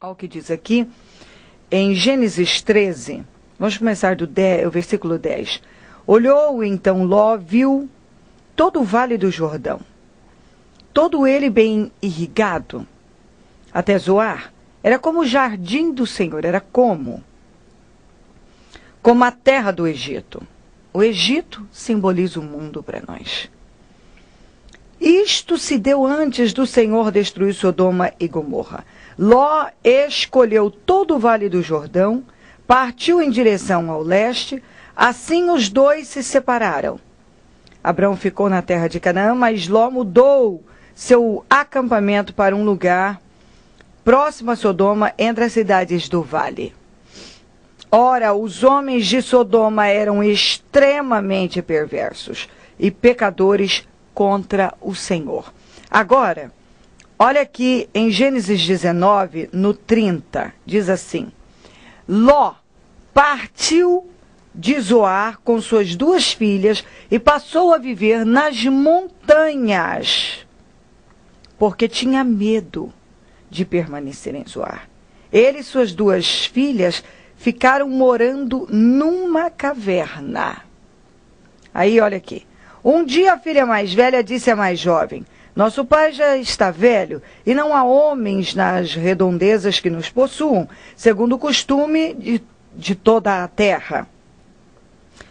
Olha o que diz aqui, em Gênesis 13, vamos começar do o versículo 10. Olhou então Ló, viu todo o vale do Jordão, todo ele bem irrigado, até Zoar. Era como o jardim do Senhor, era como a terra do Egito. O Egito simboliza o mundo para nós. Isto se deu antes do Senhor destruir Sodoma e Gomorra. Ló escolheu todo o vale do Jordão, partiu em direção ao leste, assim os dois se separaram. Abrão ficou na terra de Canaã, mas Ló mudou seu acampamento para um lugar próximo a Sodoma, entre as cidades do vale. Ora, os homens de Sodoma eram extremamente perversos e pecadores contra o Senhor. Agora, olha aqui em Gênesis 19, no 30, diz assim: Ló partiu de Zoar com suas 2 filhas e passou a viver nas montanhas, porque tinha medo de permanecer em Zoar. Ele e suas 2 filhas ficaram morando numa caverna. Aí, olha aqui. Um dia a filha mais velha disse à mais jovem: nosso pai já está velho e não há homens nas redondezas que nos possuam, segundo o costume de toda a terra.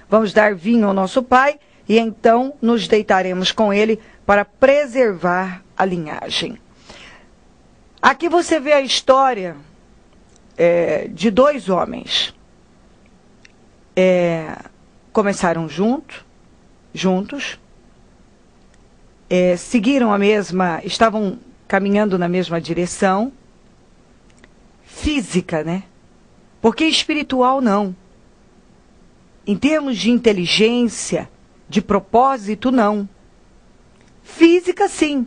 Vamos dar vinho ao nosso pai e então nos deitaremos com ele para preservar a linhagem. Aqui você vê a história de 2 homens. Começaram juntos, seguiram estavam caminhando na mesma direção, física, né? Porque espiritual não. Em termos de inteligência, de propósito, não. Física, sim.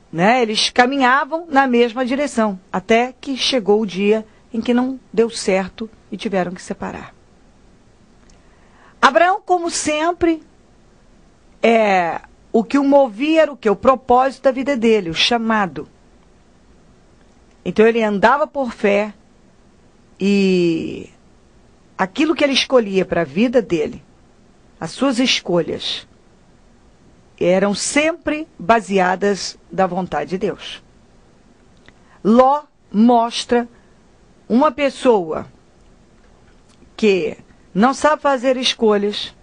Né? Eles caminhavam na mesma direção, até que chegou o dia em que não deu certo e tiveram que separar. Abraão, como sempre, o que o movia era o propósito da vida dele, o chamado. Então ele andava por fé e aquilo que ele escolhia para a vida dele, as suas escolhas, eram sempre baseadas da vontade de Deus. Ló mostra uma pessoa que não sabe fazer escolhas,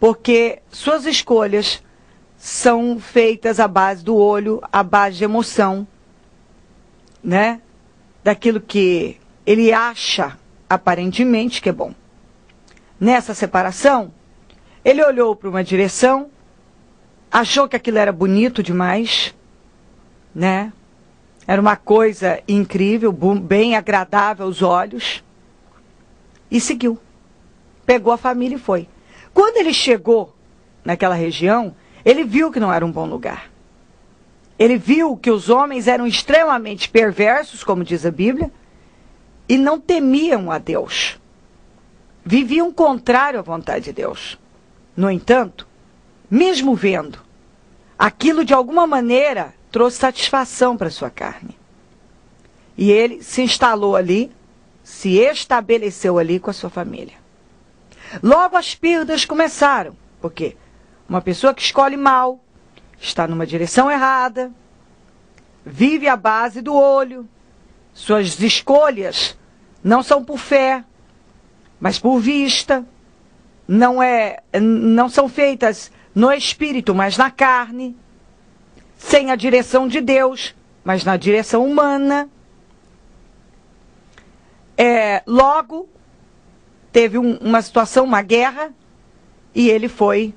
porque suas escolhas são feitas à base do olho, à base de emoção, né? Daquilo que ele acha aparentemente que é bom. Nessa separação, ele olhou para uma direção, achou que aquilo era bonito demais, né? Era uma coisa incrível, bem agradável aos olhos, e seguiu. Pegou a família e foi. Quando ele chegou naquela região, ele viu que não era um bom lugar. Ele viu que os homens eram extremamente perversos, como diz a Bíblia, e não temiam a Deus. Viviam contrário à vontade de Deus. No entanto, mesmo vendo, aquilo de alguma maneira trouxe satisfação para sua carne. E ele se instalou ali, se estabeleceu ali com a sua família. Logo as perdas começaram, porque uma pessoa que escolhe mal, está numa direção errada, vive à base do olho, suas escolhas não são por fé, mas por vista, não são feitas no espírito, mas na carne, sem a direção de Deus, mas na direção humana. Logo, teve uma situação, uma guerra, e ele foi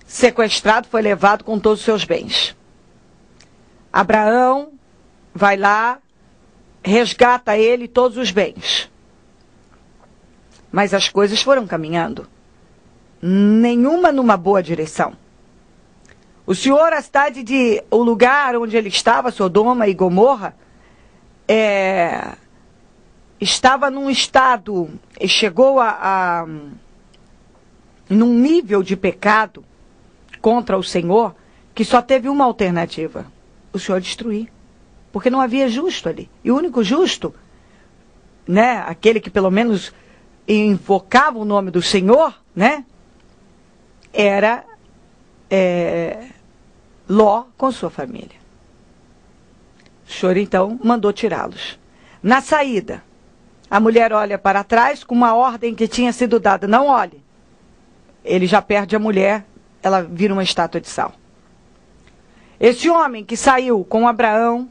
sequestrado, foi levado com todos os seus bens. Abraão vai lá, resgata ele todos os bens. Mas as coisas foram caminhando. Nenhuma numa boa direção. O Senhor, o lugar onde ele estava, Sodoma e Gomorra, estava num estado, chegou num nível de pecado contra o Senhor, que só teve uma alternativa: o Senhor destruir. porque não havia justo ali. E o único justo, né, aquele que pelo menos invocava o nome do Senhor, né, era Ló com sua família. O Senhor então mandou tirá-los. Na saída, a mulher olha para trás com uma ordem que tinha sido dada: não olhe. Ele já perde a mulher, ela vira uma estátua de sal. Esse homem que saiu com Abraão,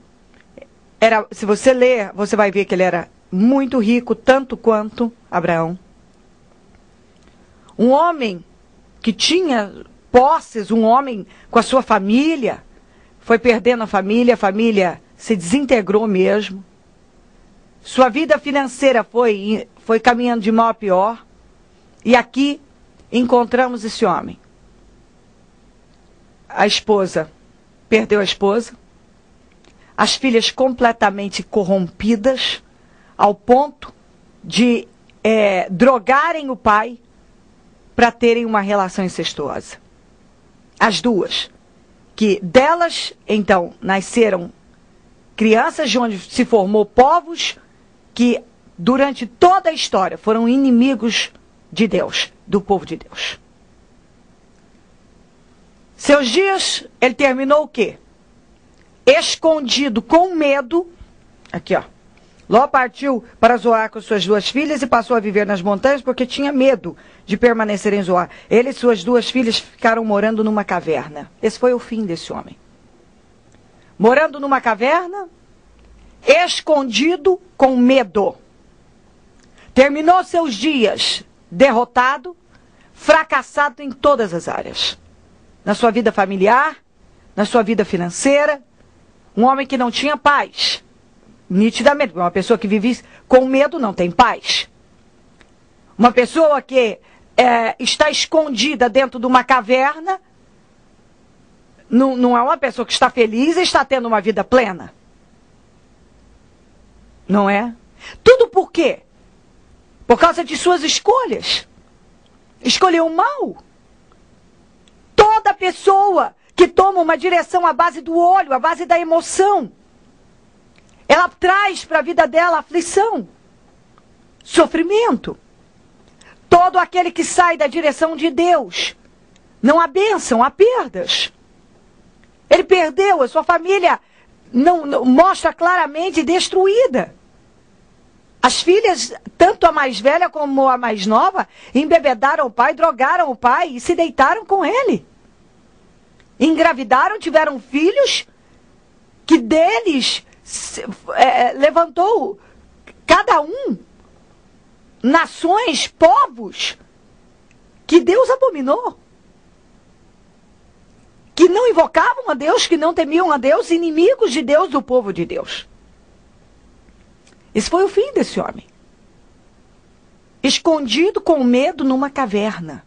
se você ler, você vai ver que ele era muito rico, tanto quanto Abraão. Um homem que tinha posses, um homem com a sua família, foi perdendo a família se desintegrou mesmo. Sua vida financeira foi caminhando de mal a pior. E aqui encontramos esse homem. A esposa perdeu a esposa. As filhas completamente corrompidas, ao ponto de drogarem o pai para terem uma relação incestuosa. As duas. Que delas, então, nasceram crianças de onde se formou povos que, durante toda a história, foram inimigos de Deus, do povo de Deus. Seus dias, ele terminou o quê? Escondido, com medo. Aqui, ó. Ló partiu para Zoar com suas duas filhas e passou a viver nas montanhas porque tinha medo de permanecer em Zoar. Ele e suas duas filhas ficaram morando numa caverna. Esse foi o fim desse homem. Morando numa caverna, escondido, com medo. Terminou seus dias derrotado, fracassado em todas as áreas. Na sua vida familiar, na sua vida financeira. Um homem que não tinha paz. Nitidamente, uma pessoa que vive com medo não tem paz. Uma pessoa que está escondida dentro de uma caverna, não é uma pessoa que está feliz e está tendo uma vida plena. Não é? Tudo por quê? Por causa de suas escolhas. Escolheu o mal. Toda pessoa que toma uma direção à base do olho, à base da emoção, ela traz para a vida dela aflição, sofrimento. Todo aquele que sai da direção de Deus, não há bênção, há perdas. Ele perdeu, a sua família não mostra claramente destruída. As filhas, tanto a mais velha como a mais nova, embebedaram o pai, drogaram o pai e se deitaram com ele. Engravidaram, tiveram filhos, que deles levantou cada um nações, povos, que Deus abominou. Que não invocavam a Deus, que não temiam a Deus, inimigos de Deus, do povo de Deus. Esse foi o fim desse homem. Escondido com medo numa caverna.